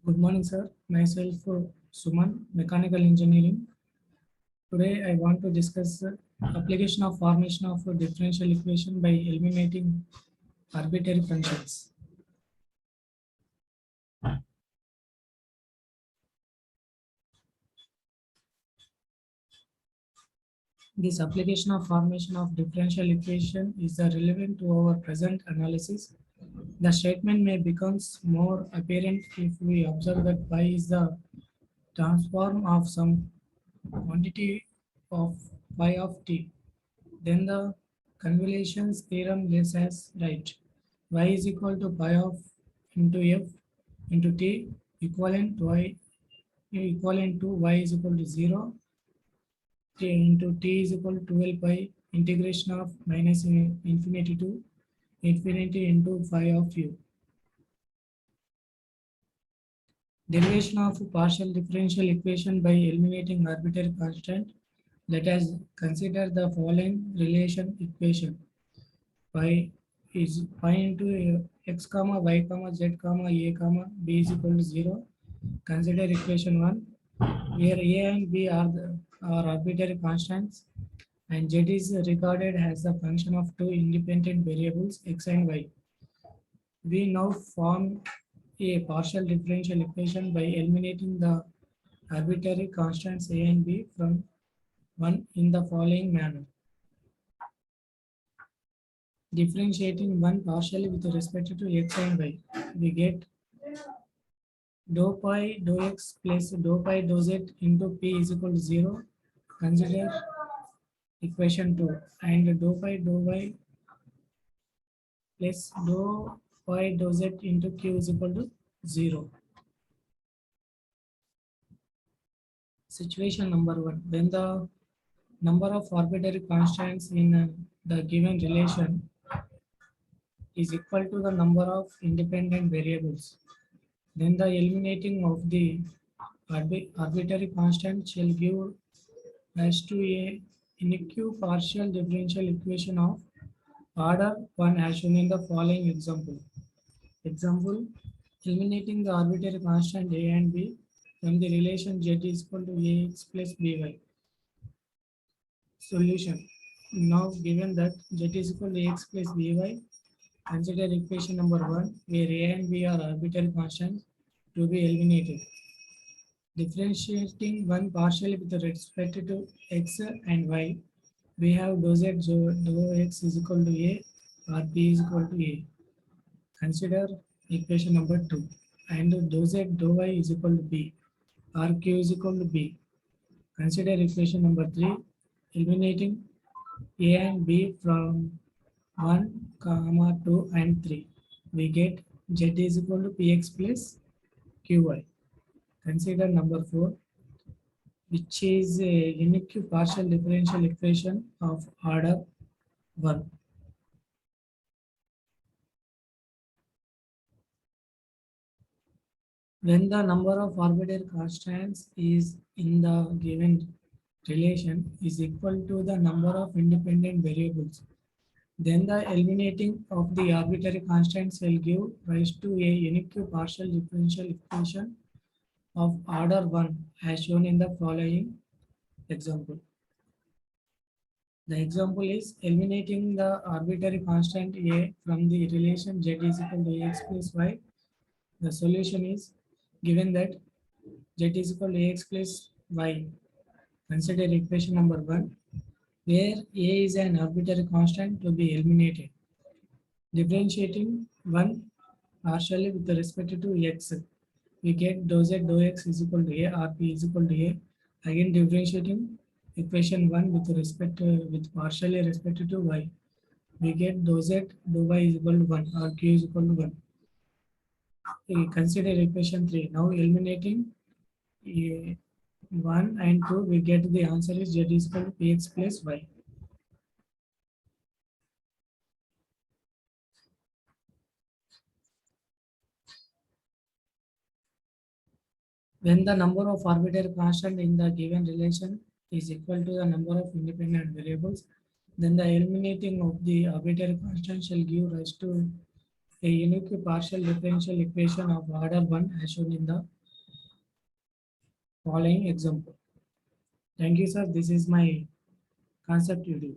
Good morning, sir. Myself, Suman, Mechanical Engineering. Today, I want to discuss application of formation of a differential equation by eliminating arbitrary functions. This application of formation of differential equation is relevant to our present analysis. The statement may become more apparent if we observe that y is the transform of some quantity of phi of t. Then the convolutions theorem lists as right. Y is equal to pi of into f into t equivalent to y equivalent to y is equal to 0 t into t is equal to 12 pi integration of minus infinity to infinity into phi of u. Derivation of partial differential equation by eliminating arbitrary constant. Let us consider the following relation equation. Phi is pi into x comma y comma z comma a comma b is equal to 0. Consider equation 1 where a and b are arbitrary constants and z is recorded as a function of two independent variables x and y. We now form a partial differential equation by eliminating the arbitrary constants a and b from 1 in the following manner. Differentiating one partially with respect to x and y, we get dou pi dou x plus dou pi dou z into p is equal to 0. Consider equation 2 and dou pi dou y plus dou pi dou z into q is equal to 0. Situation number 1. When the number of arbitrary constants in the given relation is equal to the number of independent variables, then the eliminating of the arbitrary constant shall give rise to a unique partial differential equation of order 1 as shown in the following example. Example, eliminating the arbitrary constant a and b from the relation z is equal to ax plus by. Solution. Now given that z is equal to ax plus by, consider equation number 1 where a and b are arbitrary constants to be eliminated. Differentiating one partially with respect to x and y, we have dou z dou x is equal to a or b is equal to a. Consider equation number 2 and dou z dou y is equal to b or q is equal to b. Consider equation number 3, eliminating a and b from 1, 2 and 3. We get z is equal to px plus qy. Consider number 4, which is a unique partial differential equation of order 1. When the number of arbitrary constants is in the given relation is equal to the number of independent variables, then the eliminating of the arbitrary constants will give rise to a unique partial differential equation of order 1 as shown in the following example. The example is eliminating the arbitrary constant a from the relation z is equal to ax plus y. The solution is given that z is equal to ax plus y. Consider equation number 1 where a is an arbitrary constant to be eliminated. Differentiating one partially with respect to x, we get dou z dou x is equal to a or p is equal to a. Again differentiating equation 1 with respect with partially respect to y, we get dou z dou y is equal to 1 or q is equal to 1. We consider equation 3. Now eliminating 1 and 2, we get the answer is z is equal to px plus y. When the number of arbitrary constant in the given relation is equal to the number of independent variables, then the eliminating of the arbitrary constant shall give rise to a unique partial differential equation of order 1 as shown in the following example. Thank you, sir. This is my concept video.